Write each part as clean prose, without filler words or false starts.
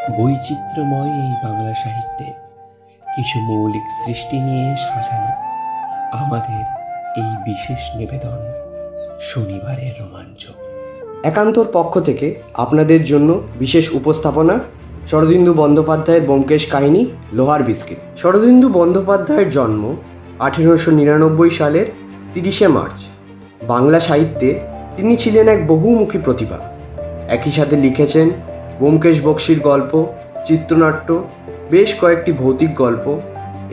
বৈচিত্র্যময় এই বাংলা সাহিত্যে কিছু মৌলিক সৃষ্টি নিয়ে সাজানো আমাদের এই বিশেষ নিবেদন শনিবারের রোমাঞ্চ। একান্তর পক্ষ থেকে আপনাদের জন্য বিশেষ উপস্থাপনা শরদিন্দু বন্দ্যোপাধ্যায়ের ব্যোমকেশ কাহিনী লোহার বিস্কিট। শরদিন্দু বন্দ্যোপাধ্যায়ের জন্ম 1899 সালের 30শে মার্চ। বাংলা সাহিত্যে তিনি ছিলেন এক বহুমুখী প্রতিভা। একই সাথে লিখেছেন ব্যোমকেশ বক্সীর গল্প, চিত্রনাট্য, বেশ কয়েকটি ভৌতিক গল্প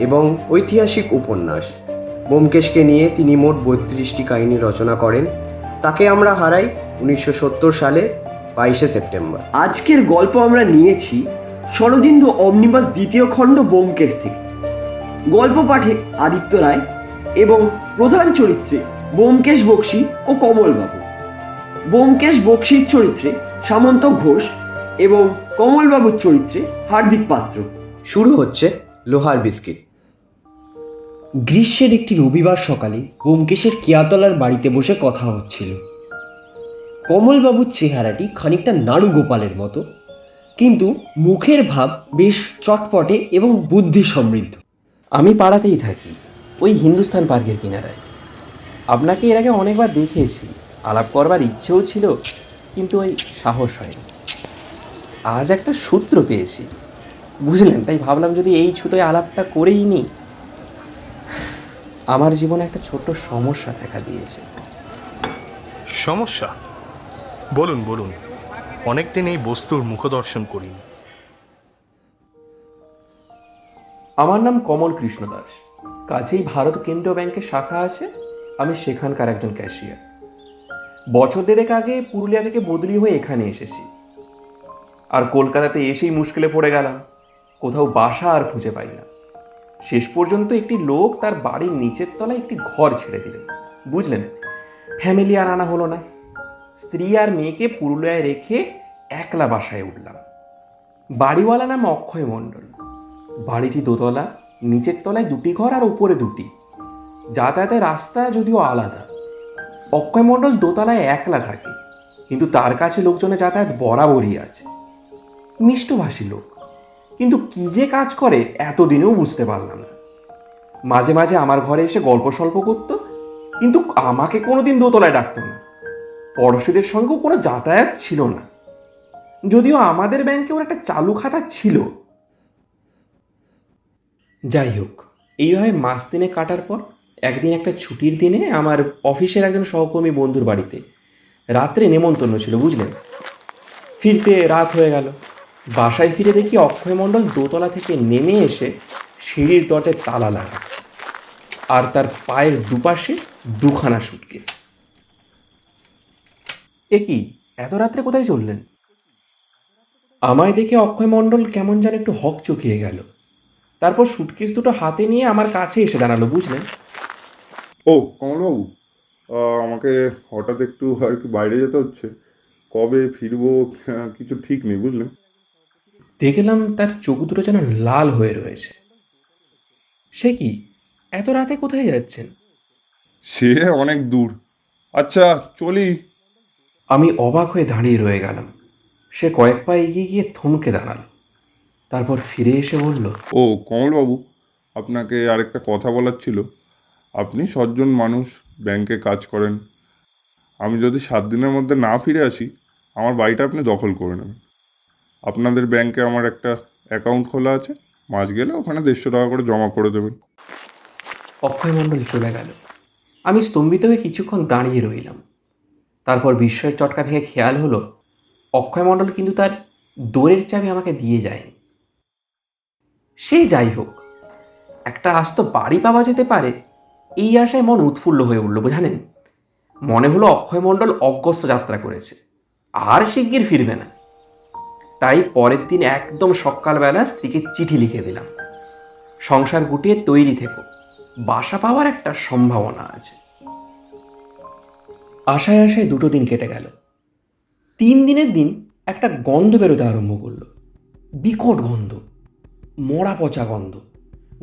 এবং ঐতিহাসিক উপন্যাস। ব্যোমকেশকে নিয়ে তিনি মোট 32টি কাহিনী রচনা করেন। তাকে আমরা হারাই 1970 সালে 22শে সেপ্টেম্বর। আজকের গল্প আমরা নিয়েছি শরদিন্দু অমনিবাস দ্বিতীয় খণ্ড ব্যোমকেশ থেকে। গল্প পাঠে আদিত্য রায় এবং প্রধান চরিত্রে ব্যোমকেশ বক্সী ও কমলবাবু। ব্যোমকেশ বক্সীর চরিত্রে সামন্ত ঘোষ এবং কমলবাবুর চরিত্রে হার্দিক পাত্র। শুরু হচ্ছে লোহার বিস্কিট। গ্রীষ্মের একটি রবিবার সকালে ব্যোমকেশের কেয়াতলার বাড়িতে বসে কথা হচ্ছিল। কমলবাবুর চেহারাটি খানিকটা নাড়ু গোপালের মতো, কিন্তু মুখের ভাব বেশ চটপটে এবং বুদ্ধি সমৃদ্ধ। আমি পাড়াতেই থাকি, ওই হিন্দুস্তান পার্কের কিনারায়। আপনাকে এর আগে অনেকবার দেখেছি, আলাপ করবার ইচ্ছেও ছিল, কিন্তু ওই সাহস হয়নি। আজ একটা সূত্র পেয়েছি, বুঝলেন, তাই ভাবলাম যদি এই ছুতোয় আলাপটা করেই নিই। আমার জীবনে একটা ছোট্ট সমস্যা দেখা দিয়েছে। সমস্যা? বলুন বলুন, অনেকদিন এই বস্তুর মুখদর্শন করিনি। আমার নাম কমল কৃষ্ণ দাস। কাছেই ভারত কেন্দ্রীয় ব্যাংকের শাখা আছে, আমি সেখানকার একজন ক্যাশিয়ার। বছর দেড়েক আগে পুরুলিয়া থেকে বদলি হয়ে এখানে এসেছি, আর কলকাতাতে এসেই মুশকিলে পড়ে গেলাম। কোথাও বাসা আর খুঁজে পাই না। শেষ পর্যন্ত একটি লোক তার বাড়ির নিচের তলায় একটি ঘর ছেড়ে দিলেন। বুঝলেন, ফ্যামিলি আর আনা হলো না। স্ত্রী আর মেয়েকে পুরুলিয়ায় রেখে একলা বাসায় উঠলাম। বাড়িওয়ালা নাম অক্ষয় মণ্ডল। বাড়িটি দোতলা, নিচের তলায় দুটি ঘর আর উপরে দুটি। যাতায়াতের রাস্তা যদিও আলাদা। অক্ষয় মণ্ডল দোতলায় একলা থাকে, কিন্তু তার কাছে লোকজনের যাতায়াত বরাবরই আছে। মিষ্টভাষী লোক, কিন্তু কী যে কাজ করে এতদিনেও বুঝতে পারলাম না। মাঝে মাঝে আমার ঘরে এসে গল্প সল্প করত, কিন্তু আমাকে কোনোদিন দোতলায় ডাকতো না। পড়োশীদের সঙ্গেও কোনো যাতায়াত ছিল না, যদিও আমাদের ব্যাংকে ওর একটা চালু খাতা ছিল। যাই হোক, এইভাবে মাস দিনে কাটার পর একদিন একটা ছুটির দিনে আমার অফিসের একজন সহকর্মী বন্ধুর বাড়িতে রাত্রে নেমন্তন্ন ছিল, বুঝলেন। ফিরতে রাত হয়ে গেল। বাসায় ফিরে দেখি অক্ষয় মণ্ডল দোতলা থেকে নেমে এসে সিঁড়ির দরজায় তালা লাগাচ্ছে, আর তার পায়ের দুপাশে দুখানা সুটকেস। এ কি, এত রাত্রে কোথায় চললেন? আমায় দেখে অক্ষয় মণ্ডল কেমন যেন একটু হকচকিয়ে গেল। তারপর সুটকেস দুটো হাতে নিয়ে আমার কাছে এসে দাঁড়ালো, বুঝলেন। ও কমলবাবু, আমাকে হঠাৎ একটু আর কি বাইরে যেতে হচ্ছে। কবে ফিরবো কিছু ঠিক নেই, বুঝলেন। দেখলাম তার চোখ দুটো যেন লাল হয়ে রয়েছে। সে কি, এত রাতে কোথায় যাচ্ছেন? সে অনেক দূর। আচ্ছা চলি। আমি অবাক হয়ে দাঁড়িয়ে রয়ে গেলাম। সে কয়েক পা এগিয়ে গিয়ে থমকে দাঁড়ালো, তারপর ফিরে এসে বলল, ও কমলবাবু, আপনাকে আরেকটা কথা বলার ছিল। আপনি সজ্জন মানুষ, ব্যাংকে কাজ করেন। আমি যদি 7 দিনের মধ্যে না ফিরে আসি, আমার বাড়িটা আপনি দখল করে নেবেন। আপনাদের ব্যাংকে আমার একটা অ্যাকাউন্ট খোলা আছে, মাস গেলে ওখানে 150 টাকা করে জমা করে দেবেন। অক্ষয় মণ্ডল চলে গেল। আমি স্তম্ভিত হয়ে কিছুক্ষণ দাঁড়িয়ে রইলাম। তারপর বিস্ময়ের চটকা ভেঙে খেয়াল হলো, অক্ষয় মণ্ডল কিন্তু তার দোরের চাবি আমাকে দিয়ে যায়নি। সে যাই হোক, একটা আস্ত বাড়ি পাওয়া যেতে পারে এই আশায় মন উৎফুল্ল হয়ে উঠল, জানেন। মনে হলো অক্ষয় মণ্ডল অগস্ত্য যাত্রা করেছে, আর শিগগির ফিরবে না। তাই পরের দিন একদম সকালবেলা স্ত্রীকে চিঠি লিখে দিলাম, সংসার গুটিয়ে তৈরি থেকো, বাসা পাওয়ার একটা সম্ভাবনা আছে। আশায় আশায় 2 দিন কেটে গেল। 3 দিনের দিন একটা গন্ধ বেরোতে আরম্ভ করলো। বিকট গন্ধ, মরা পচা গন্ধ।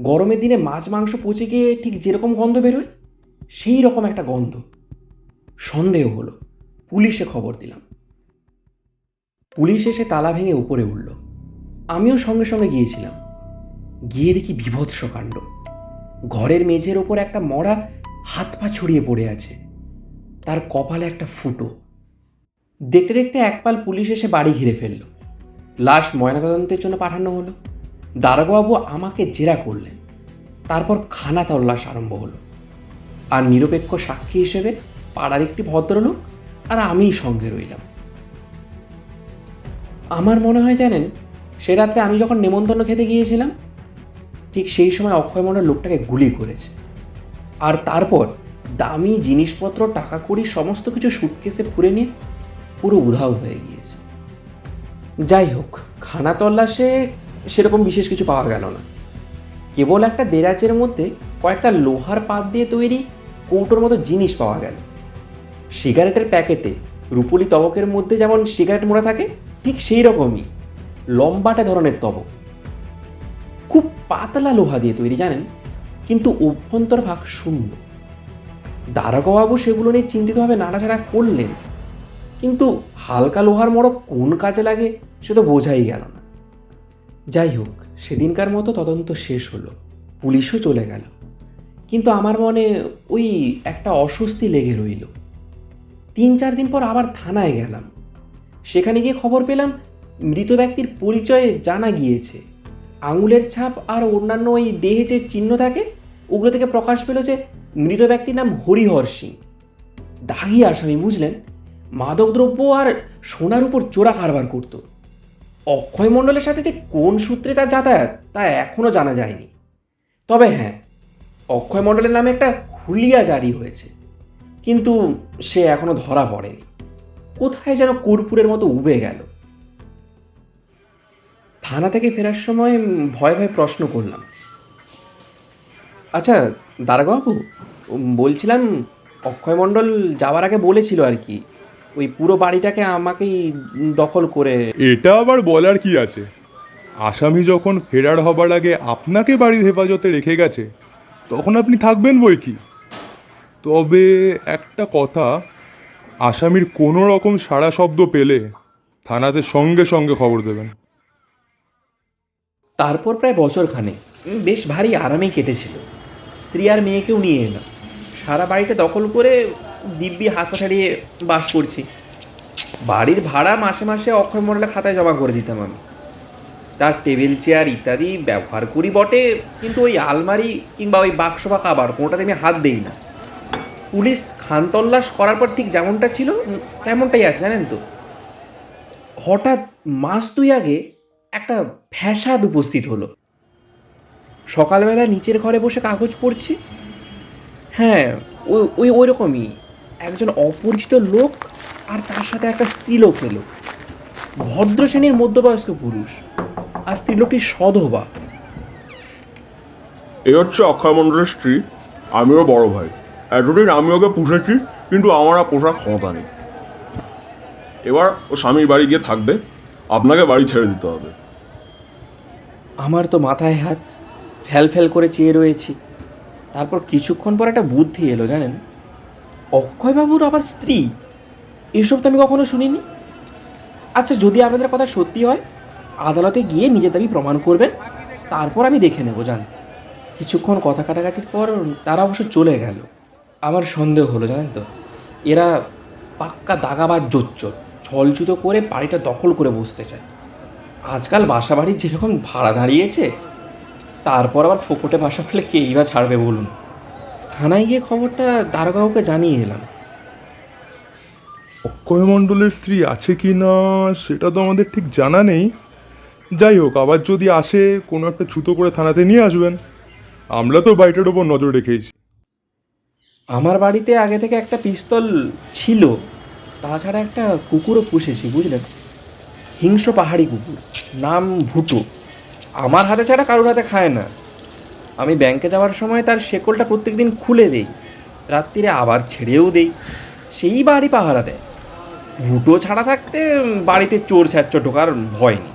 গরমের দিনে মাছ মাংস পচে গিয়ে ঠিক যেরকম গন্ধ বেরোয়, সেই রকম একটা গন্ধ। সন্দেহ হলো, পুলিশে খবর দিলাম। পুলিশ এসে তালা ভেঙে উপরে উঠল। আমিও সঙ্গে সঙ্গে গিয়েছিলাম। গিয়ে দেখি বীভৎস কাণ্ড। ঘরের মেঝের ওপর একটা মরা হাত পা ছড়িয়ে পড়ে আছে, তার কপালে একটা ফুটো। দেখতে দেখতে একপাল পুলিশ এসে বাড়ি ঘিরে ফেলল। লাশ ময়নাতদন্তের জন্য পাঠানো হলো। দারোগাবাবু আমাকে জেরা করলেন। তারপর খানা তল্লাশ আরম্ভ হলো। আর নিরপেক্ষ সাক্ষী হিসেবে পাড়ার একটি ভদ্রলোক আর আমিই সঙ্গে রইলাম। আমার মনে হয় জানেন, সে রাত্রে আমি যখন নেমন্তন্ন খেতে গিয়েছিলাম, ঠিক সেই সময় অক্ষয় মণ্ডল লোকটাকে গুলি করেছে। আর তারপর দামি জিনিসপত্র, টাকা কড়ি সমস্ত কিছু সুটকেসে পুরে নিয়ে পুরো উধাও হয়ে গিয়েছে। যাই হোক, খানা তল্লাশে সেরকম বিশেষ কিছু পাওয়া গেল না। কেবল একটা দেরাজের মধ্যে কয়েকটা লোহার পাত দিয়ে তৈরি কৌটোর মতো জিনিস পাওয়া গেল। সিগারেটের প্যাকেটে রুপোলি তবকের মধ্যে যেমন সিগারেট মোড়া থাকে, ঠিক সেই রকমই লম্বাটে ধরনের তবক। খুব পাতলা লোহা দিয়ে তৈরি জানেন, কিন্তু অভ্যন্তর ভাগ শূন্য। দারোগাবাবু সেগুলো নিয়ে চিন্তিতভাবে নাড়াচাড়া করলেন, কিন্তু হালকা লোহার মোড়ক কোন কাজে লাগে সে তো বোঝাই গেল না। যাই হোক, সেদিনকার মতো তদন্ত শেষ হলো, পুলিশও চলে গেল। কিন্তু আমার মনে ওই একটা অস্বস্তি লেগে রইল। 3-4 দিন পর আবার থানায় গেলাম। সেখানে গিয়ে খবর পেলাম মৃত ব্যক্তির পরিচয়ে জানা গিয়েছে। আঙুলের ছাপ আর অন্যান্য ওই দেহে যে চিহ্ন থাকে, ওগুলো থেকে প্রকাশ পেল যে মৃত ব্যক্তির নাম হরিহর সিং। দাগি আসামি, বুঝলেন, মাদকদ্রব্য আর সোনার উপর চোরা কারবার করত। অক্ষয় মণ্ডলের সাথে যে কোন সূত্রে তার যাতায়াত তা এখনও জানা যায়নি। তবে হ্যাঁ, অক্ষয় মণ্ডলের নামে একটা হুলিয়া জারি হয়েছে, কিন্তু সে এখনো ধরা পড়েনি। কোথায় যেন কর্পূরের মতো উবে গেল। থানা থেকে ফেরার সময় ভয়ে ভয়ে প্রশ্ন করলাম, আচ্ছা দারোগাবাবু, বলছিলাম অক্ষয় মণ্ডল যাওয়ার আগে বলেছিল আর কি, ওই পুরো বাড়িটাকে আমাকেই দখল করে। এটা আবার বলার কি আছে? আসামি যখন ফেরার হবার আগে আপনাকে বাড়ির হেফাজতে রেখে গেছে, তখন আপনি থাকবেন বই কি। তবে একটা কথা, আসামির কোনো রকম সাড়া শব্দ পেলে থানাতে সঙ্গে সঙ্গে খবর দেবেন। তারপর প্রায় বছরখানেক বেশ ভারী আরামেই কেটেছিল। স্ত্রী আর মেয়েকেও নিয়ে এলাম। সারা বাড়িটা দখল করে দিব্যি হাত পা ছাড়িয়ে বাস করছি। বাড়ির ভাড়া মাসে মাসে অক্ষয় মণ্ডলের খাতায় জমা করে দিতাম আমি। তার টেবিল চেয়ার ইত্যাদি ব্যবহার করি বটে, কিন্তু ওই আলমারি কিংবা ওই বাক্স বা কাবার কোনোটাতে আমি হাত দিই না। পুলিশ খানতল্লাশ করার পর ঠিক যেমনটা ছিল তেমনটাই আছে, জানেন তো। হঠাৎ মাস 2 আগে একটা ফ্যাসাদ উপস্থিত হলো। সকালবেলা নিচের ঘরে বসে কাগজ পড়ছি। হ্যাঁ, ওই রকমই একজন অপরিচিত লোক আর তার সাথে একটা স্ত্রীলোক এলো। ভদ্র শ্রেণীর মধ্যবয়স্ক পুরুষ, আর স্ত্রীলোকটি সধবা। এই হচ্ছে অক্ষয় মণ্ডলের স্ত্রী, আমিও বড় ভাই। এতদিন আমি ওকে পুষেছি, কিন্তু আমার আর পোষার ক্ষমতা নেই। এবার ও স্বামীর বাড়ি গিয়ে থাকবে, আপনাকে বাড়ি ছেড়ে দিতে হবে। আমার তো মাথায় হাত, ফ্যাল ফ্যাল করে চেয়ে রয়েছি। তারপর কিছুক্ষণ পর একটা বুদ্ধি এলো, জানেন, অক্ষয়বাবুর আবার স্ত্রী, এসব তো আমি কখনো শুনিনি। আচ্ছা, যদি আপনাদের কথা সত্যি হয়, আদালতে গিয়ে নিজের দাবি প্রমাণ করবেন, তারপর আমি দেখে নেব। জান, কিছুক্ষণ কথা কাটাকাটির পর তারা অবশ্য চলে গেল। আমার সন্দেহ হলো, জানেন তো, এরা পাক্কা দাগাবাজ জোচ্চোর, ছলছুতো করে বাড়িটা দখল করে বসতে চায়। আজকাল বাসা বাড়ির যেরকম ভাড়া দাঁড়িয়েছে, তারপর আবার ফোকটে বাসা পেলে কেই বা ছাড়বে বলুন। থানায় গিয়ে খবরটা দারোগাবাবুকে জানিয়ে এলাম। অক্ষয় মণ্ডলের স্ত্রী আছে কি না সেটা তো আমাদের ঠিক জানা নেই। যাই হোক, আবার যদি আসে কোনো একটা ছুতো করে থানাতে নিয়ে আসবেন। আমরা তো বাড়িটার ওপর নজর রেখেছি। আমার বাড়িতে আগে থেকে একটা পিস্তল ছিল, তাছাড়া একটা কুকুরও পুষেছি, বুঝলেন, হিংস্র পাহাড়ি কুকুর, নাম ভুটো। আমার হাতে ছাড়া কারোর হাতে খায় না। আমি ব্যাংকে যাওয়ার সময় তার শেকলটা প্রত্যেকদিন খুলে দেই, রাত্রিরে আবার ছেড়েও দেই, সেই বাড়ি পাহারা দেয়। ভুটো ছাড়া থাকতে বাড়িতে চোর ছাচ্চ ঢোকার ভয় নেই।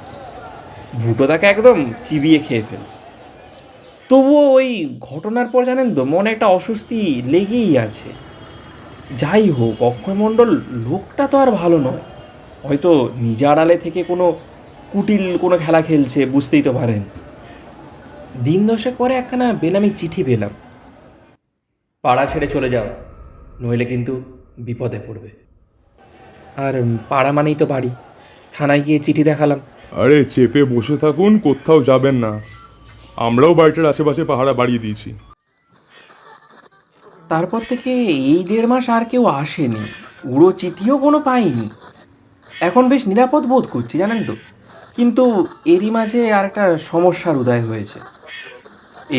ভুটো তাকে একদম চিবিয়ে খেয়ে ফেলে। তবুও ওই ঘটনার পর, জানেন তো, মনে একটা অস্বস্তি লেগেই আছে। যাই হোক, অক্ষয় মণ্ডল লোকটা তো আর ভালো নয়। হয়তো নিজে আড়ালে থেকে কোনো কুটিল কোনো খেলা খেলছে, বুঝতেই তো পারেন। দিন দশেক পরে একখানা বেনামি চিঠি পেলাম, পাড়া ছেড়ে চলে যাও, নইলে কিন্তু বিপদে পড়বে। আর পাড়া মানেই তো বাড়ি। থানায় গিয়ে চিঠি দেখালাম। আরে চেপে বসে থাকুন, কোথাও যাবেন না। আমরাও বাড়িটার আশেপাশে পাহারা বাড়িয়ে দিয়েছি। তারপর থেকে এই 1.5 মাস আর কেউ আসেনি, উড়ো চিঠিও কোনো পাইনি। এখন বেশ নিরাপদ বোধ করছি, জানেন তো। কিন্তু এরই মাঝে আর একটা সমস্যার উদয় হয়েছে।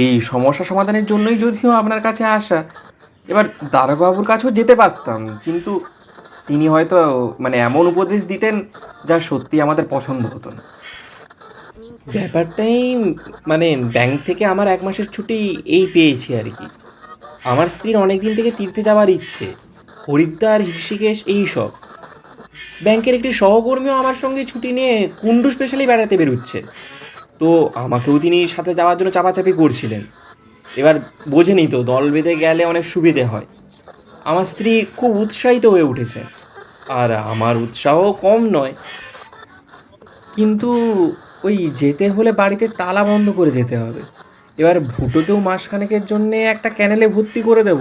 এই সমস্যা সমাধানের জন্যই যদিও আপনার কাছে আসা। এবার দারোগাবুর কাছেও যেতে পারতাম, কিন্তু তিনি হয়তো এমন উপদেশ দিতেন যা সত্যি আমাদের পছন্দ হতো না। ব্যাপারটাই ব্যাংক থেকে আমার 1 মাসের ছুটি এই পেয়েছি আর কি। আমার স্ত্রীর অনেক দিন থেকে তীর্থে যাওয়ার ইচ্ছে, হরিদ্বার, ঋষিকেশ এইসব। ব্যাংকের একটি সহকর্মীও আমার সঙ্গে ছুটি নিয়ে কুন্ডু স্পেশালি বেড়াতে বেরোচ্ছে। তো আমাকেও তিনি সাথে যাওয়ার জন্য চাপাচাপি করছিলেন। এবার বোঝেনি তো, দল বেঁধে গেলে অনেক সুবিধে হয়। আমার স্ত্রী খুব উৎসাহিত হয়ে উঠেছে, আর আমার উৎসাহ কম নয়। কিন্তু ওই যেতে হলে বাড়িতে তালা বন্ধ করে যেতে হবে। এবার ভুটোকেও মাসখানেকের জন্যে একটা ক্যানেলে ভর্তি করে দেব,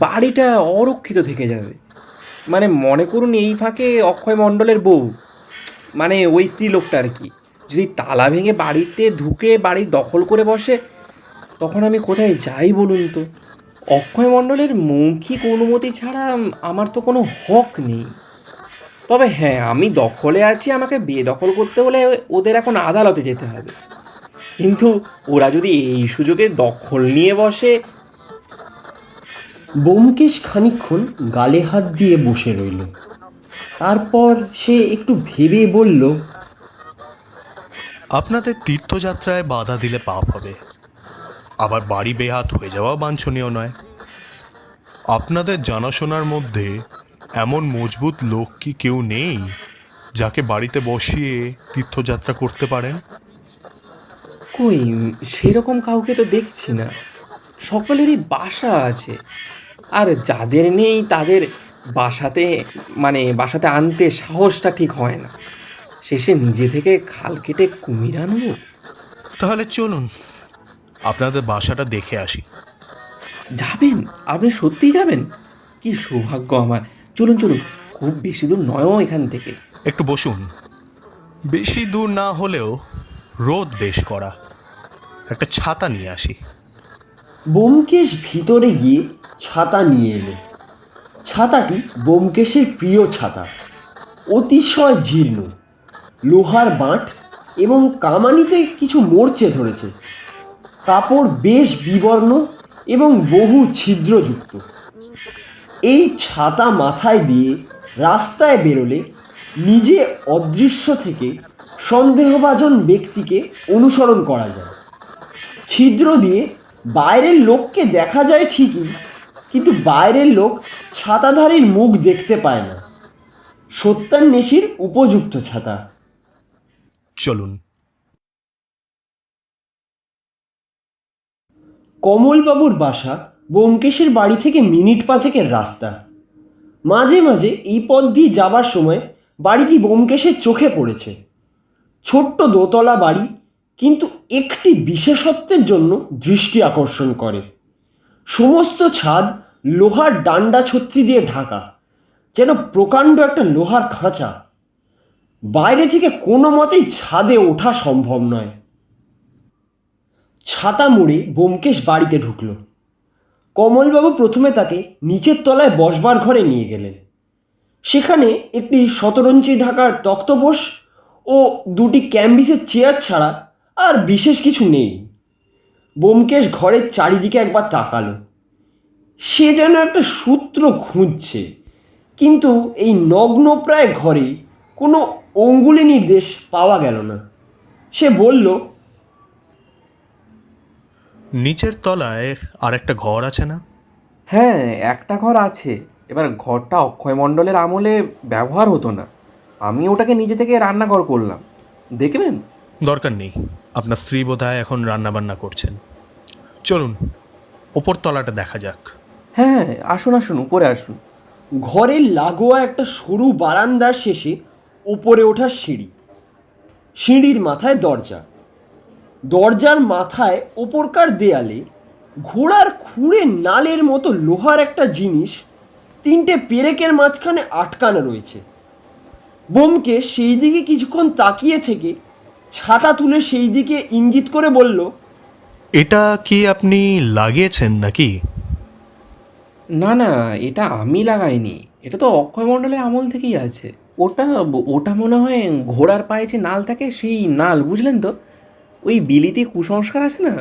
বাড়িটা অরক্ষিত থেকে যাবে। মনে করুন এই ফাঁকে অক্ষয় মণ্ডলের বউ, ওই স্ত্রী লোকটা আর কি, যদি তালা ভেঙে বাড়িতে ঢুকে বাড়ি দখল করে বসে, তখন আমি কোথায় যাই বলুন তো? অক্ষয় মণ্ডলের মৌখিক অনুমতি ছাড়া আমার তো কোনো হক নেই। তবে হ্যাঁ, আমি দখলে আছি, আমাকে বেদখল করতে হলে ওদের এখন আদালতে যেতে হবে। কিন্তু ওরা যদি এই সুযোগে দখল নিয়ে বসে। ব্যোমকেশ খানিকক্ষণ গালে হাত দিয়ে বসে রইল। তারপর সে একটু ভেবে বলল, আপনাদের তীর্থযাত্রায় বাধা দিলে পাপ হবে, আবার বাড়ি বেহাত হয়ে যাওয়া বাঞ্ছনীয় নয়। আপনাদের জানাশোনার মধ্যে এমন মজবুত লোক কি কেউ নেই যাকে বাড়িতে বসিয়ে তীর্থযাত্রা করতে পারেন? কই, সেরকম কাউকে তো দেখছি না। সকলেরই বাসা আছে, আর যাদের নেই তাদের বাসাতে বাসাতে আনতে সাহসটা ঠিক হয় না। শেষে নিজে থেকে খাল কেটে কুমির আনবো? তাহলে চলুন আপনাদের বাসাটা দেখে আসি। যাবেন? আপনি সত্যিই যাবেন? কি সৌভাগ্য আমার! চলুন চলুন, খুব বেশি দূর নয়ও এখান থেকে। একটু বসুন। বেশি দূর না হলেও রোদ বেশ করা, একটা ছাতা নিয়ে আসি। ব্যোমকেশ ভিতরে গিয়ে ছাতা নিয়ে এলো। ছাতাটি ব্যোমকেশের প্রিয় ছাতা, অতিশয় জীর্ণ, লোহার বাঁট এবং কামানিতে কিছু মরচে ধরেছে। কাপড় বেশ বিবর্ণ এবং বহু ছিদ্রযুক্ত। এই ছাতা মাথায় দিয়ে রাস্তায় বেরোলে নিজে অদৃশ্য থেকে সন্দেহভাজন ব্যক্তিকে অনুসরণ করা যায়। ছিদ্র দিয়ে বাইরের লোককে দেখা যায় ঠিকই, কিন্তু বাইরের লোক ছাতাধারীর মুখ দেখতে পায় না। সত্যান্বেষীর উপযুক্ত ছাতা। চলুন। কমলবাবুর বাসা ব্যোমকেশের বাড়ি থেকে মিনিট 5-এর রাস্তা। মাঝে মাঝে এই পথ দিয়ে যাবার সময় বাড়িটি ব্যোমকেশের চোখে পড়েছে। ছোট্ট দোতলা বাড়ি, কিন্তু একটি বিশেষত্বের জন্য দৃষ্টি আকর্ষণ করে। সমস্ত ছাদ লোহার ডান্ডা ছত্রি দিয়ে ঢাকা, যেন প্রকাণ্ড একটা লোহার খাঁচা। বাইরে থেকে কোনো মতেই ছাদে ওঠা সম্ভব নয়। ছাতা মুড়ে ব্যোমকেশ বাড়িতে ঢুকল। কমলবাবু প্রথমে তাকে নিচের তলায় বসবার ঘরে নিয়ে গেলেন। সেখানে একটি শতরঞ্চি ঢাকার তক্তপোষ ও 2টি ক্যাম্বিসের চেয়ার ছাড়া আর বিশেষ কিছু নেই। ব্যোমকেশ ঘরের চারিদিকে একবার তাকালো। সে যেন একটা সূত্র খুঁজছে, কিন্তু এই নগ্নপ্রায় ঘরে কোনো অঙ্গুলি নির্দেশ পাওয়া গেল না। সে বলল, নিচের তলায় আর একটা ঘর আছে না? হ্যাঁ, একটা ঘর আছে। এবার ঘরটা অক্ষয় মণ্ডলের আমলে ব্যবহার হতো না, আমি ওটাকে নিজে থেকে রান্নাঘর করলাম। দেখবেন? দরকার নেই, আপনার স্ত্রী বোধহয় এখন রান্নাবান্না করছেন। চলুন ওপর তলাটা দেখা যাক। হ্যাঁ, আসুন আসুন, উপরে আসুন। ঘরের লাগোয়া একটা সরু বারান্দার শেষে ওপরে ওঠার সিঁড়ি। সিঁড়ির মাথায় দরজা, দরজার মাথায় ওপরকার দেয়ালে ঘোড়ার খুঁড়ে নালের মতো লোহার একটা জিনিস 3টে পেরেকের মাঝখানে আটকানো রয়েছে। ব্যোমকেশ সেই দিকে কিছুক্ষণ তাকিয়ে থেকে ছাতা তুলে সেই দিকে ইঙ্গিত করে বলল, এটা কি আপনি লাগিয়েছেন নাকি? না না, এটা আমি লাগাইনি, এটা তো অক্ষয় মণ্ডলের আমল থেকেই আছে। ওটা ওটা মনে হয় ঘোড়ার পায়ে যে নাল থাকে সেই নাল, বুঝলেন তো? ওই বিলিতি কুসংস্কার আছে না,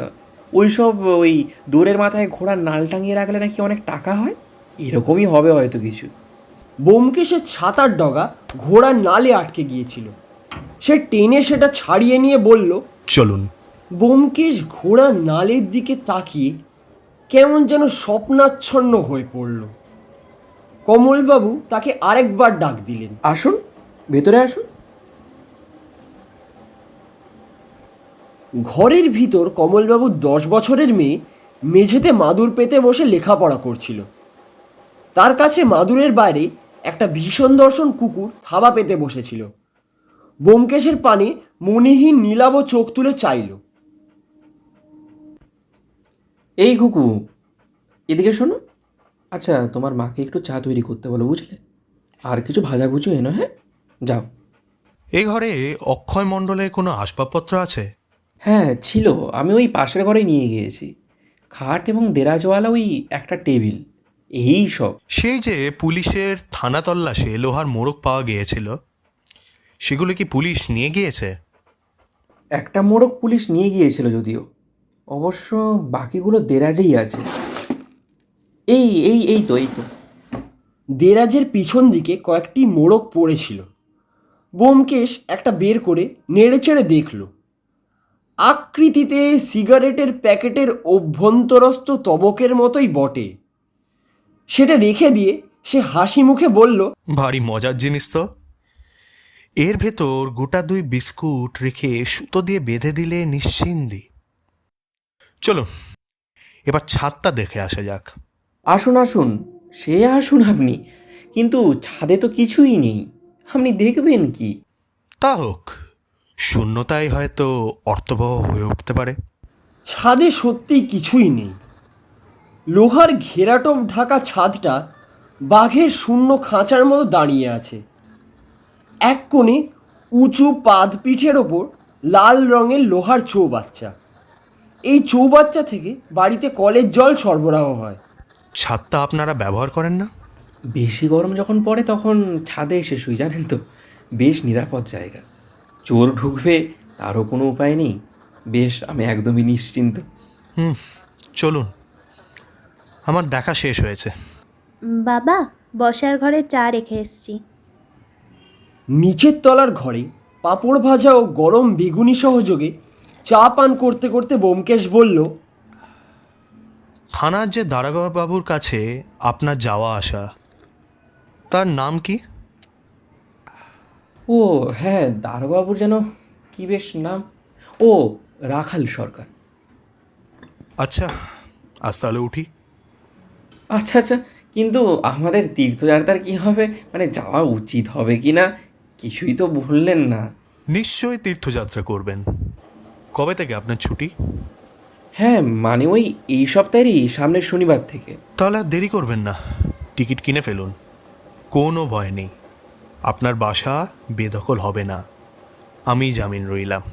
ওই সব ওই দূরের মাথায় ঘোড়ার নাল টাঙিয়ে রাখলে নাকি অনেক টাকা হয়, এরকমই হবে হয়তো কিছু। ব্যোমকেশের ছাতার ডগা ঘোড়ার নালে আটকে গিয়েছিল। সে টেনে সেটা ছাড়িয়ে নিয়ে বলল। চলুন। ব্যোমকেশ ঘোড়ার নালের দিকে তাকিয়ে কেমন যেন স্বপ্নাচ্ছন্ন হয়ে পড়ল। কমলবাবু তাকে আরেকবার ডাক দিলেন। আসুন, ভেতরে আসুন। ঘরের ভিতর কমলবাবুর 10 বছরের মেয়ে মেঝেতে মাদুর পেতে বসে লেখাপড়া করছিল। তার কাছে মাদুরের বাইরে একটা ভীষণ দর্শন কুকুর থাবা পেতে বসেছিল। ব্যোমকেশের পানে মণিহীন নীলাভ চোখ তুলে চাইল। এই কুকু, এদিকে শোনো। আচ্ছা, তোমার মাকে একটু চা তৈরি করতে বলো, বুঝলে? আর কিছু ভাজাভুজো এনো, হ্যাঁ? যাও। এই ঘরে অক্ষয় মণ্ডলের কোনো আসবাবপত্র আছে? হ্যাঁ ছিল, আমি ওই পাশের ঘরে নিয়ে গিয়েছি। খাট এবং দেরাজওয়ালা ওই একটা টেবিল, এই সব। সেই যে পুলিশের থানা তল্লাশে লোহার মোড়ক পাওয়া গিয়েছিল, সেগুলো কি পুলিশ নিয়ে গিয়েছে? একটা মোড়ক পুলিশ নিয়ে গিয়েছিল যদিও, অবশ্য বাকিগুলো দেরাজেই আছে। এই এই এই তো এই তো। দেরাজের পিছন দিকে কয়েকটি মোড়ক পড়েছিল। ব্যোমকেশ একটা বের করে নেড়েচেড়ে দেখল। আকৃতিতে সিগারেটের প্যাকেটের অভ্যন্তরস্থ তবকের মতোই বটে। সেটা রেখে দিয়ে সে হাসি মুখে বলল, ভারী মজার জিনিস তো। এর ভেতর গোটা 2 বিস্কুট রেখে সুতো দিয়ে বেঁধে দিলে নিশ্চিন্দি। চলুন, এবার ছাদটা দেখে আসা যাক। আসুন আসুন, সে আসুন আপনি, কিন্তু ছাদে তো কিছুই নেই, আপনি দেখবেন কি? তা হোক, শূন্যতাই হয়তো অর্থবহ হয়ে উঠতে পারে। ছাদে সত্যিই কিছুই নেই। লোহার ঘেরাটোপ ঢাকা ছাদটা বাঘের শূন্য খাঁচার মতো দাঁড়িয়ে আছে। এক কোণে উঁচু পাদপিঠের ওপর লাল রঙের লোহার চৌবাচ্চা। এই চৌবাচ্চা থেকে বাড়িতে কলের জল সরবরাহ হয়। ছাদটা আপনারা ব্যবহার করেন না? বেশি গরম যখন পড়ে তখন ছাদে এসে শুই, জানেন তো, বেশ নিরাপদ জায়গা। চোর ঢুকবে তারও কোনো উপায় নেই, বেশ আমি একদমই নিশ্চিন্ত। চলুন, আমার দেখা শেষ হয়েছে। বাবা, বসার ঘরে চা রেখে এসছি। নিচের তলার ঘরে পাঁপড় ভাজা ও গরম বেগুনি সহযোগে চা পান করতে করতে ব্যোমকেশ বলল, থানার যে দারোগাবাবুর কাছে আপনার যাওয়া আসা, তার নাম কি? ও হ্যাঁ, দারোগাবুর যেন কি বেশ নাম, ও রাখাল সরকার। আচ্ছা, আজ তাহলে উঠি। আচ্ছা আচ্ছা, কিন্তু আমাদের তীর্থযাত্রার কি হবে, মানে যাওয়া উচিত হবে কি না, কিছুই তো বললেন না। নিশ্চয়ই তীর্থযাত্রা করবেন। কবে থেকে আপনার ছুটি? হ্যাঁ মানে ওই এই সপ্তাহেরই সামনের শনিবার থেকে। তাহলে আর দেরি করবেন না, টিকিট কিনে ফেলুন। কোনো ভয় নেই, আপনার বাসা বেদখল হবে না, আমি জামিন রইলাম।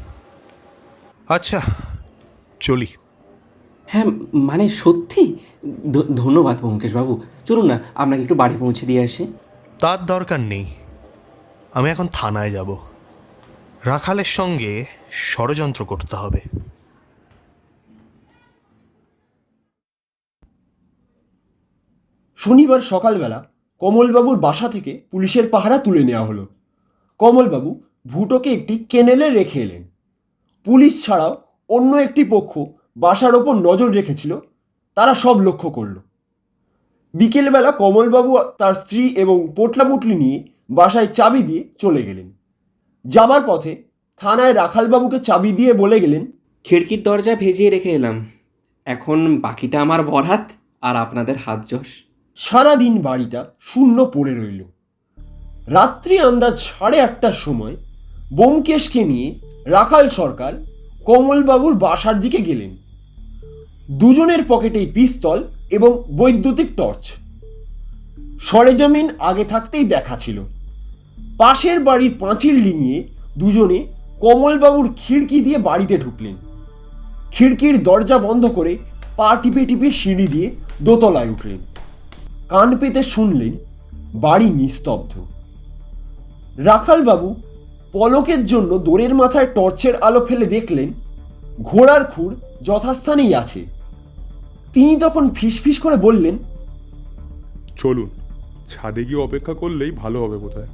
আচ্ছা, চলি। হ্যাঁ মানে সত্যি ধন্যবাদ ব্যোমকেশবাবু, চলুন না আপনাকে একটু বাড়ি পৌঁছে দিয়ে আসি। তার দরকার নেই, আমি এখন থানায় যাব। রাখালের সঙ্গে ষড়যন্ত্র করতে হবে। শনিবার সকালবেলা কমলবাবুর বাসা থেকে পুলিশের পাহারা তুলে নেওয়া হলো। কমলবাবু ভুটোকে একটি কেনেলে রেখে এলেন। পুলিশ ছাড়াও অন্য একটি পক্ষ বাসার ওপর নজর রেখেছিল, তারা সব লক্ষ্য করল। বিকেলবেলা কমলবাবু তার স্ত্রী এবং পোটলাপুটলি নিয়ে বাসায় চাবি দিয়ে চলে গেলেন। যাবার পথে থানায় রাখালবাবুকে চাবি দিয়ে বলে গেলেন, খিড়কির দরজা ভেজিয়ে রেখে এলাম, এখন বাকিটা আমার বরাত আর আপনাদের হাত যশ। সারাদিন বাড়িটা শূন্য পড়ে রইল। রাত্রি আন্দাজ 8:30টার সময় ব্যোমকেশকে নিয়ে রাখাল সরকার কমলবাবুর বাসার দিকে গেলেন। দুজনের পকেটেই পিস্তল এবং বৈদ্যুতিক টর্চ। সরেজমিন আগে থাকতেই দেখা ছিল। পাশের বাড়ির পাঁচিল ডিঙিয়ে দুজনে কমলবাবুর খিড়কি দিয়ে বাড়িতে ঢুকলেন। খিড়কির দরজা বন্ধ করে পা টিপে টিপে সিঁড়ি দিয়ে দোতলায় উঠলেন। কান পেতে শুনলেন বাড়ি নিস্তব্ধ। রাখালবাবু পলকের জন্য দোরের মাথায় টর্চের আলো ফেলে দেখলেন ঘোড়ার খুর যথাস্থানেই আছে। তিনি তখন ফিসফিস করে বললেন, চলুন, ছাদে গিয়ে অপেক্ষা করলেই ভালো হবে বোধহয়।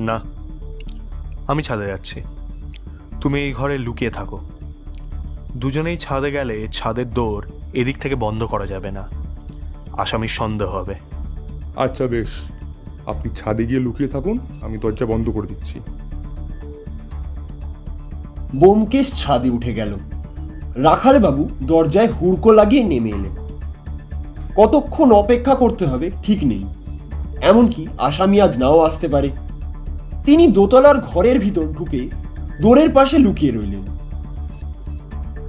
না, আমি ছাদে যাচ্ছি, তুমি এই ঘরে লুকিয়ে থাকো। দুজনেই ছাদে গেলে ছাদের দোর এদিক থেকে বন্ধ করা যাবে না, আসামির সন্দেহ হবে। আচ্ছা বেশ, আপনি ছাদে গিয়ে লুকিয়ে থাকুন, আমি দরজা বন্ধ করে দিচ্ছি। ব্যোমকেশ ছাদে উঠে গেল। রাখালবাবু দরজায় হুড়কো লাগিয়ে নেমে এলেন। কতক্ষণ অপেক্ষা করতে হবে ঠিক নেই, এমনকি আসামি আজ নাও আসতে পারে। তিনি দোতলার ঘরের ভিতর ঢুকে দোরের পাশে লুকিয়ে রইলেন।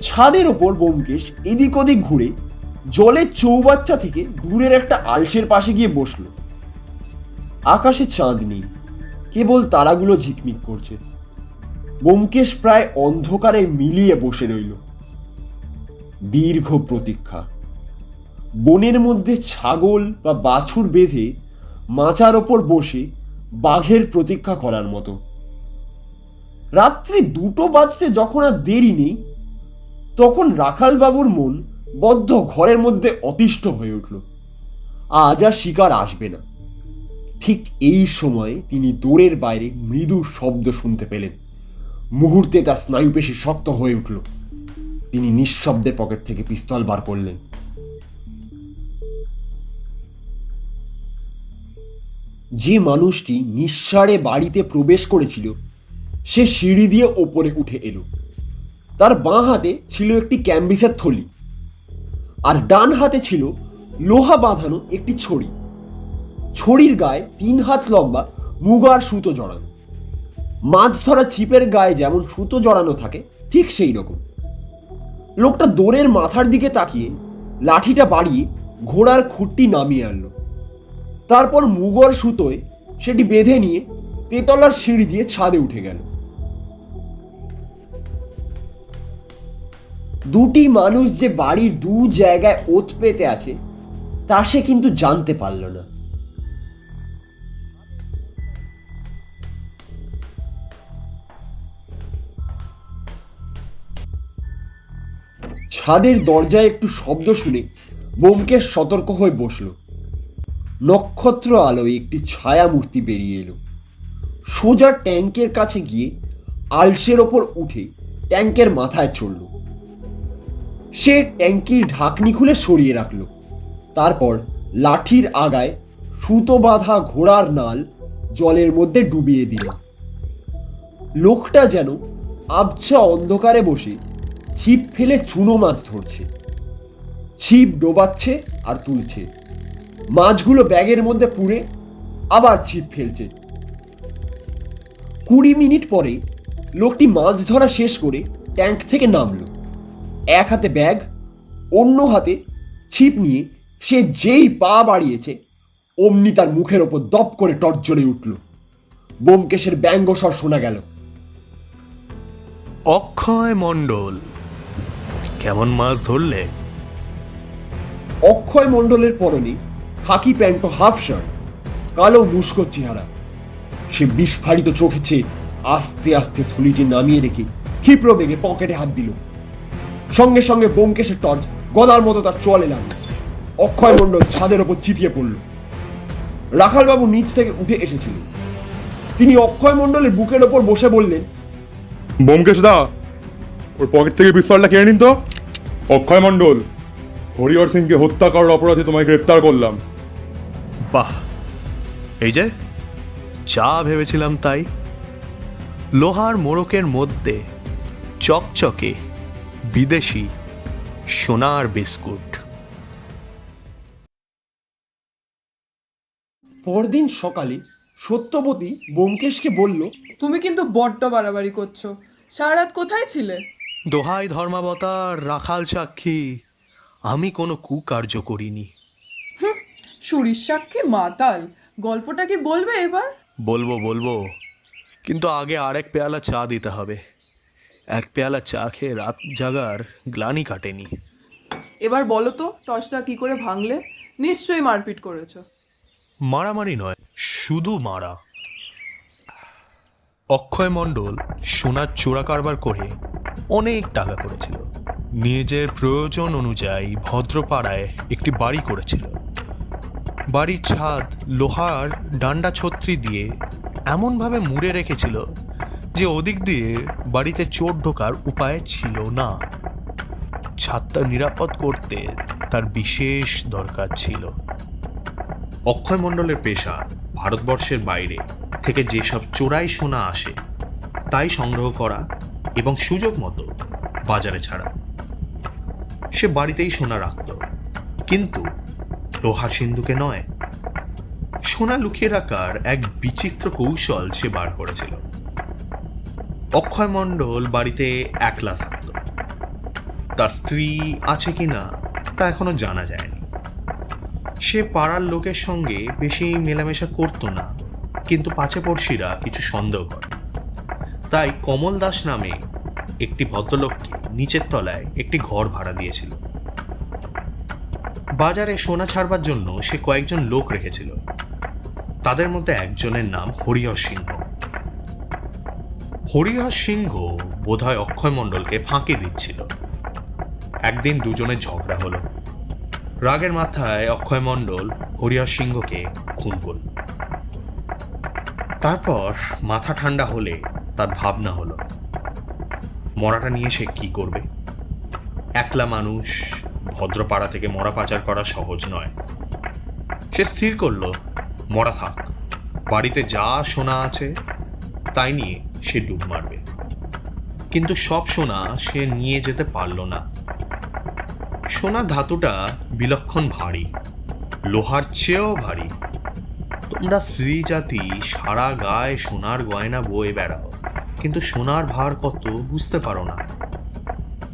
ছাদের ওপর ব্যোমকেশ এদিক ওদিক ঘুরে জলের চৌবাচ্চা থেকে দূরের একটা আলসের পাশে গিয়ে বসল। আকাশে চাঁদ নেই, কেবল তারাগুলো ঝিকমিক করছে। ব্যোমকেশ প্রায় অন্ধকারে মিলিয়ে বসে রইল। দীর্ঘ প্রতীক্ষা। বনের মধ্যে ছাগল বা বাছুর বেঁধে মাচার ওপর বসে বাঘের প্রতীক্ষা করার মতো। রাত্রি 2টো বাজতে যখন আর দেরি নেই, তখন রাখালবাবুর মন বদ্ধ ঘরের মধ্যে অতিষ্ঠ হয়ে উঠল। আজ আর শিকার আসবে না। ঠিক এই সময়ে তিনি দোরের বাইরে মৃদু শব্দ শুনতে পেলেন। মুহূর্তে তার স্নায়ুপেশি শক্ত হয়ে উঠল। তিনি নিঃশব্দে পকেট থেকে পিস্তল বার করলেন। যে মানুষটি নিঃসাড়ে বাড়িতে প্রবেশ করেছিল সে সিঁড়ি দিয়ে ওপরে উঠে এলো। তার বাঁ হাতে ছিল একটি ক্যাম্বিসের থলি, আর ডান হাতে ছিল লোহা বাঁধানো একটি ছড়ি। ছড়ির গায়ে 3 হাত লম্বা মুগার সুতো জড়ানো। মাছ ধরা ছিপের গায়ে যেমন সুতো জড়ানো থাকে ঠিক সেই রকম। লোকটা দোরের মাথার দিকে তাকিয়ে লাঠিটা বাড়িয়ে ঘোড়ার খুঁটটি নামিয়ে আনলো। তারপর মুগর সুতোয় সেটি বেঁধে নিয়ে তেতলার সিঁড়ি দিয়ে ছাদে উঠে গেল। দুটি মানুষ যে বাড়ির 2 জায়গায় ওত পেতে আছে তা সে কিন্তু জানতে পারল না। ছাদের দরজায় একটু শব্দ শুনে ব্যোমকেশ সতর্ক হয়ে বসল। নক্ষত্র আলোয় একটি ছায়া মূর্তি বেরিয়ে এলো। সোজা ট্যাঙ্কের কাছে গিয়ে আলসের ওপর উঠে ট্যাঙ্কের মাথায় চড়ল। সে ট্যাঙ্কির ঢাকনি খুলে সরিয়ে রাখল। তারপর লাঠির আগায় সুতো বাঁধা ঘোড়ার নাল জলের মধ্যে ডুবিয়ে দিল। লোকটা যেন আবছা অন্ধকারে বসে ছিপ ফেলে চুনো মাছ ধরছে। ছিপ ডোবাচ্ছে আর তুলছে। মাছগুলো ব্যাগের মধ্যে পুরে আবার ছিপ ফেলছে। 20 মিনিট পরে লোকটি মাছ ধরা শেষ করে ট্যাঙ্ক থেকে নামলো। এক হাতে ব্যাগ, অন্য হাতে ছিপ নিয়ে সে যেই পা বাড়িয়েছে অমনি তার মুখের ওপর দপ করে টর্চ জ্বলে উঠল। ব্যোমকেশের ব্যঙ্গস্বর শোনা গেল। অক্ষয় মণ্ডল, কেমন মাছ ধরলে? অক্ষয় মণ্ডলের পরনে খাকি প্যান্ট ও হাফ শার্ট, কালো মুস্কো চেহারা। সে বিস্ফারিত চোখে চেয়ে আস্তে আস্তে থলিটি নামিয়ে রেখে ক্ষিপ্র বেগে পকেটে হাত দিল। সঙ্গে সঙ্গে ব্যোমকেশের টর্চ গদার মতো তার চলে লাগলো। অক্ষয় মণ্ডল ছাদের ওপর চিটিয়ে পড়ল। রাখালবাবু নিচ থেকে উঠে এসেছিলেন। তিনি অক্ষয় মণ্ডলের বুকের ওপর বসে বললেন, ব্যোমকেশ দা, ওর পকেট থেকে পিস্তলটা কেড়ে নিন তো। অক্ষয় মণ্ডল, হরিহর সিংকে হত্যা করার অপরাধে তোমায় গ্রেপ্তার করলাম। বাহ, এই যে যা ভেবেছিলাম তাই। লোহার মোড়কের মধ্যে চকচকে বিদেশি সোনার বিস্কুট। পরদিন সকালে সত্যবতী ব্যোমকেশকে বলল, তুমি কিন্তু বড্ড বাড়াবাড়ি করছো। সারা রাত কোথায় ছিলে? দোহাই ধর্মাবতার, রাখাল সাক্ষী, আমি কোনো কুকার্য করিনি। সুরির সাক্ষী মাতাল। গল্পটা কি বলবে এবার? বলবো, কিন্তু আগে আরেক পেয়ালা চা দিতে হবে। এক পেয়ালা চা খেয়ে রাত জাগার গ্লানি কাটেনি। এবার বলো তো টর্চটা কি করে ভাঙলে? নিশ্চয়ই মারপিট করেছো। মারামারি নয়, শুধু মারা। অক্ষয় মণ্ডল সোনার চোরা কারবার করে অনেক টাকা করেছিল। নিজের প্রয়োজন অনুযায়ী ভদ্রপাড়ায় একটি বাড়ি করেছিল। বাড়ির ছাদ লোহার ডান্ডা ছত্রি দিয়ে এমনভাবে মুড়ে রেখেছিল যে ওদিক দিয়ে বাড়িতে চোর ঢোকার উপায় ছিল না। ছাদটা নিরাপদ করতে তার বিশেষ দরকার ছিল। অক্ষয় মণ্ডলের পেশা ভারতবর্ষের বাইরে থেকে যেসব চোরাই সোনা আসে তাই সংগ্রহ করা এবং সুযোগ মতো বাজারে ছাড়া। সে বাড়িতেই সোনা রাখত, কিন্তু লোহার সিন্ধুকে নয়। সোনা লুকিয়ে রাখার এক বিচিত্র কৌশল সে বার করেছিল। অক্ষয় মণ্ডল বাড়িতে একলা থাকত। তার স্ত্রী আছে কিনা তা এখনো জানা যায়নি। সে পাড়ার লোকের সঙ্গে বেশি মেলামেশা করত না, কিন্তু পাড়াপড়শিরা কিছু সন্দেহ করে। তাই কমল দাস নামে একটি ভদ্রলোককে নিচের তলায় একটি ঘর ভাড়া দিয়েছিল। বাজারে সোনা ছাড়বার জন্য সে কয়েকজন লোক রেখেছিল। তাদের মধ্যে একজনের নাম হরিহর সিংহ। হরিহর সিংহ বোধহয় অক্ষয় মণ্ডলকে ফাঁকি দিচ্ছিল। একদিন দুজনের ঝগড়া হলো। রাগের মাথায় অক্ষয় মণ্ডল হরিহর সিংহকে খুন করল। তারপর মাথা ঠান্ডা হলে তার ভাবনা হলো মরাটা নিয়ে সে কি করবে। একলা মানুষ, ভদ্রপাড়া থেকে মরা পাচার করা সহজ নয়। সে স্থির করল মরা থাক, বাড়িতে যা সোনা আছে তাই নিয়ে সে ডুব মারবে। কিন্তু সব সোনা সে নিয়ে যেতে পারল না। সোনা ধাতুটা বিলক্ষণ ভারী, লোহার চেয়েও ভারী। তোমরা স্ত্রী জাতি সারা গায়ে সোনার গয়না বয়ে বেড়াও, কিন্তু সোনার ভার কত বুঝতে পারো না।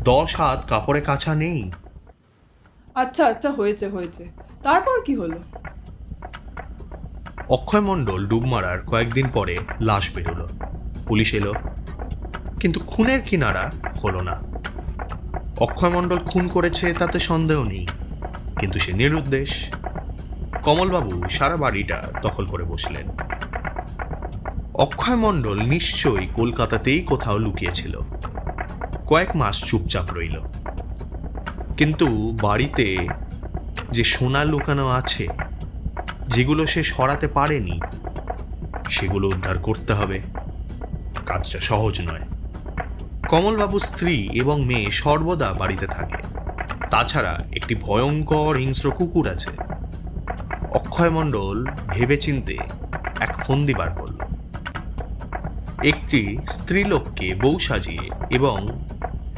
10 হাত কাপড়ে কাছা নেই। আচ্ছা হয়েছে। তারপর কি হলো? অক্ষয় মণ্ডল ডুব মারার কয়েকদিন পরে লাশ বেরোলো। পুলিশ এলো, কিন্তু খুনের কিনারা হলো না। অক্ষয় মণ্ডল খুন করেছে তাতে সন্দেহ নেই, কিন্তু সে নিরুদ্দেশ। কমলবাবু সারা বাড়িটা দখল করে বসলেন। অক্ষয় মণ্ডল নিশ্চয়ই কলকাতাতেই কোথাও লুকিয়েছিল। কয়েক মাস চুপচাপ রইল, কিন্তু বাড়িতে যে সোনা লুকানো আছে, যেগুলো সে সরাতে পারেনি, সেগুলো উদ্ধার করতে হবে। কাজটা সহজ নয়। কমলবাবুর স্ত্রী এবং মেয়ে সর্বদা বাড়িতে থাকে। তাছাড়া একটি ভয়ঙ্কর হিংস্র কুকুর আছে। অক্ষয় মণ্ডল ভেবেচিন্তে এক ফন্দি বার করল। একটি স্ত্রীলোককে বউ সাজিয়ে এবং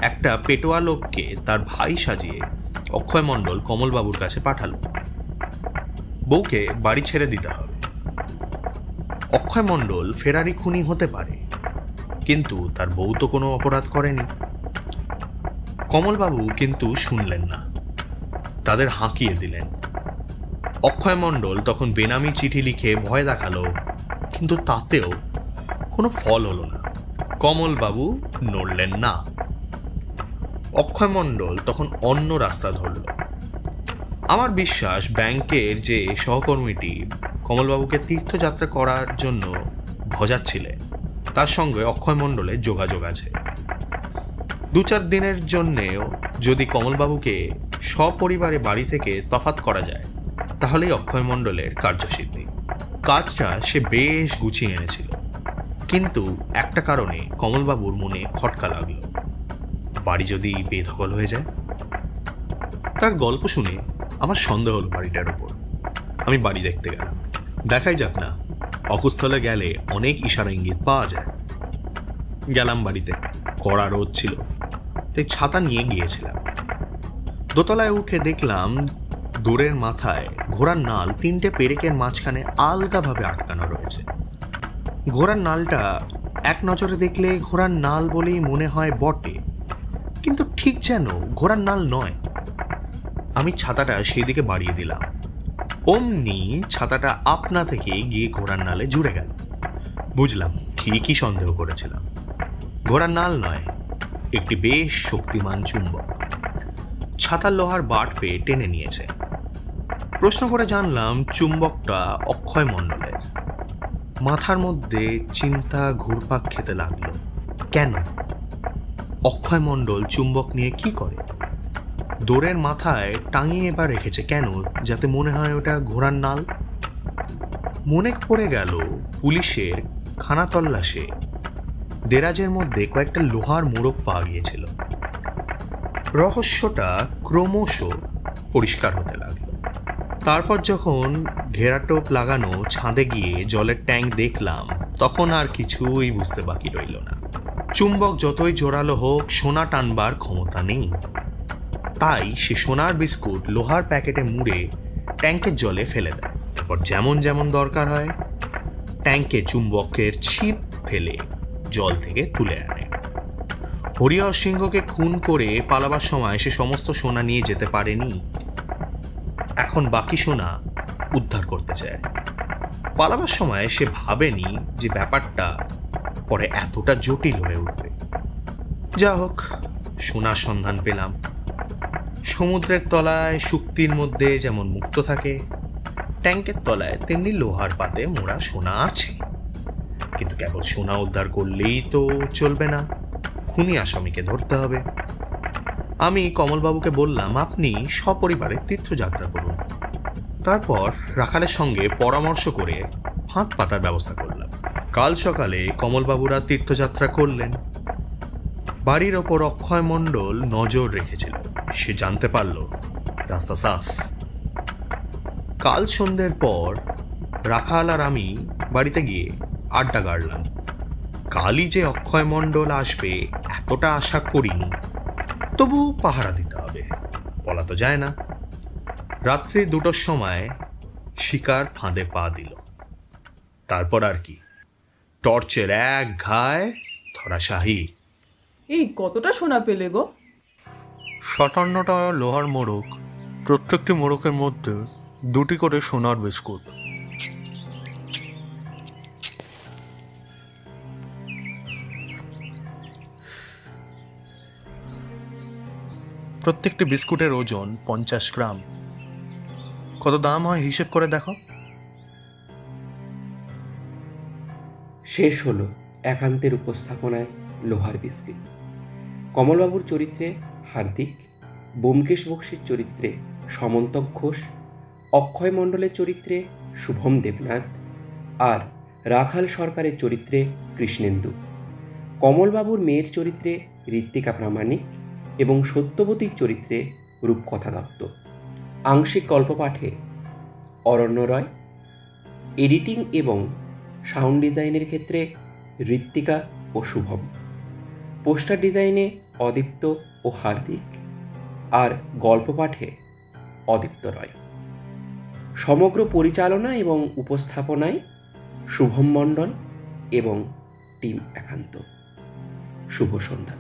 একটা পেটোয়া লোককে তার ভাই সাজিয়ে অক্ষয় মণ্ডল কমলবাবুর কাছে পাঠালো। বউকে বাড়ি ছেড়ে দিতে হবে। অক্ষয় মণ্ডল ফেরারি খুনি হতে পারে, কিন্তু তার বউ তো কোনো অপরাধ করেনি। কমলবাবু কিন্তু শুনলেন না, তাদের হাঁকিয়ে দিলেন। অক্ষয় মণ্ডল তখন বেনামি চিঠি লিখে ভয় দেখালো, কিন্তু তাতেও কোনো ফল হলো না। কমলবাবু নড়লেন না। অক্ষয় মণ্ডল তখন অন্য রাস্তা ধরল। আমার বিশ্বাস ব্যাংকের যে সহকর্মীটি কমলবাবুকে তীর্থযাত্রা করার জন্য ভজাচ্ছিলেন, তার সঙ্গে অক্ষয় মণ্ডলের যোগাযোগ আছে। 2-4 দিনের জন্যেও যদি কমলবাবুকে সপরিবারে বাড়ি থেকে তফাৎ করা যায়, তাহলেই অক্ষয় মণ্ডলের কার্যসিদ্ধি। কাজটা সে বেশ গুছিয়ে এনেছিল, কিন্তু একটা কারণে কমলবাবুর মনে খটকা লাগলো। বাড়ি যদি বেদখল হয়ে যায়। তার গল্প শুনে আমার সন্দেহ হলো বাড়িটার ওপর। আমি বাড়ি দেখতে গেলাম। দেখাই যাক না, অকুস্থলে গেলে অনেক ইশারা ইঙ্গিত পাওয়া যায়। গেলাম বাড়িতে। কড়া রোদ ছিল, তাই ছাতা নিয়ে গিয়েছিলাম। দোতলায় উঠে দেখলাম দোরের মাথায় ঘোড়ার নাল 3টে পেরেকের মাঝখানে আলগাভাবে আটকানো রয়েছে। ঘোড়ার নালটা এক নজরে দেখলে ঘোড়ার নাল বলেই মনে হয় বটে, কিন্তু ঠিক যেন ঘোড়ার নাল নয়। আমি ছাতাটা সেই দিকে বাড়িয়ে দিলাম, অমনি ছাতাটা আপনা থেকে গিয়ে ঘোড়ার নালে জুড়ে গেল। বুঝলাম ঠিকই সন্দেহ করেছিলাম, ঘোড়ার নাল নয়, একটি বেশ শক্তিমান চুম্বক ছাতার লোহার বাট পেয়ে টেনে নিয়েছে। প্রশ্ন করে জানলাম চুম্বকটা অক্ষয় মণ্ডলের। মাথার মধ্যে চিন্তা ঘুরপাক খেতে লাগলো। কেন অক্ষয় মণ্ডল চুম্বক নিয়ে কি করে? দোরের মাথায় টাঙিয়ে বা রেখেছে কেন, যাতে মনে হয় ওটা ঘোড়ার নাল? মনে পড়ে গেল পুলিশের খানা তল্লাশে দেরাজের মধ্যে কয়েকটা লোহার মোড়ক পাওয়া গিয়েছিল। রহস্যটা ক্রমশ পরিষ্কার হতে লাগলো। তারপর যখন ঘেরাটোপ লাগানো ছাদে গিয়ে জলের ট্যাঙ্ক দেখলাম, তখন আর কিছুই বুঝতে বাকি রইল না। চুম্বক যতই জোরালো হোক, সোনা টানবার ক্ষমতা নেই। তাই সে সোনার বিস্কুট লোহার প্যাকেটে মুড়ে ট্যাঙ্কের জলে ফেলে দেয়। তারপর যেমন যেমন দরকার হয় ট্যাঙ্কে চুম্বকের ছিপ ফেলে জল থেকে তুলে আনে। হরিহর সিংহকে খুন করে পালাবার সময় সে সমস্ত সোনা নিয়ে যেতে পারেনি, এখন বাকি সোনা উদ্ধার করতে চায়। পালাবার সময় সে ভাবেনি যে ব্যাপারটা পরে এতটা জটিল হয়ে উঠবে। যা হোক, সোনার সন্ধান পেলাম। সমুদ্রের তলায় শুক্তির মধ্যে যেমন মুক্ত থাকে, ট্যাঙ্কের তলায় তেমনি লোহার পাতে মোড়া সোনা আছে। কিন্তু কেবল সোনা উদ্ধার করলেই তো চলবে না, খুনি আসামিকে ধরতে হবে। আমি কমলবাবুকে বললাম, আপনি সপরিবারে তীর্থযাত্রা করুন। তারপর রাখালের সঙ্গে পরামর্শ করে ফাঁক পাতার ব্যবস্থা করলাম। কাল সকালে কমলবাবুরা তীর্থযাত্রা করলেন। বাড়ির ওপর অক্ষয় মণ্ডল নজর রেখেছিল, সে জানতে পারল রাস্তা সাফ। কাল সন্ধ্যের পর রাখাল আর আমি বাড়িতে গিয়ে আড্ডা গাড়লাম। কালই যে অক্ষয় মণ্ডল আসবে এতটা আশা করিনি, তবু পাহারা দিতে হবে, বলা তো যায় না। রাত্রি 2টোর সময় শিকার ফাঁদে পা দিল। তারপর আর কি, টর্চের এক ঘায় ধরাশাহী। এই কতটা সোনা পেলে গো? 57টা লোহার মোড়ক, প্রত্যেকটি মোড়কের মধ্যে 2টি করে সোনার বিস্কুট। প্রত্যেকটি বিস্কুটের ওজন 50 গ্রাম। কত দাম হয় হিসেব করে দেখো। শেষ হলো একান্তের উপস্থাপনায় লোহার বিস্কিট। কমলবাবুর চরিত্রে হার্দিক, ব্যোমকেশ বক্সির চরিত্রে সমন্তক ঘোষ, অক্ষয় মণ্ডলের চরিত্রে শুভম দেবনাথ আর রাখাল সরকারের চরিত্রে কৃষ্ণেন্দু, কমলবাবুর মেয়ের চরিত্রে ঋত্বিকা প্রামাণিক এবং সত্যবতীর চরিত্রে রূপকথা দত্ত। আংশিক গল্পপাঠে অরণ্য রয়, এডিটিং এবং সাউন্ড ডিজাইনের ক্ষেত্রে ঋত্বিকা ও শুভম, পোস্টার ডিজাইনে অদীপ্ত ও হার্দিক, আর গল্প পাঠে অদীপ্ত রয়। সমগ্র পরিচালনা এবং উপস্থাপনায় শুভম মণ্ডল এবং টিম একান্ত। শুভ সন্ধ্যা।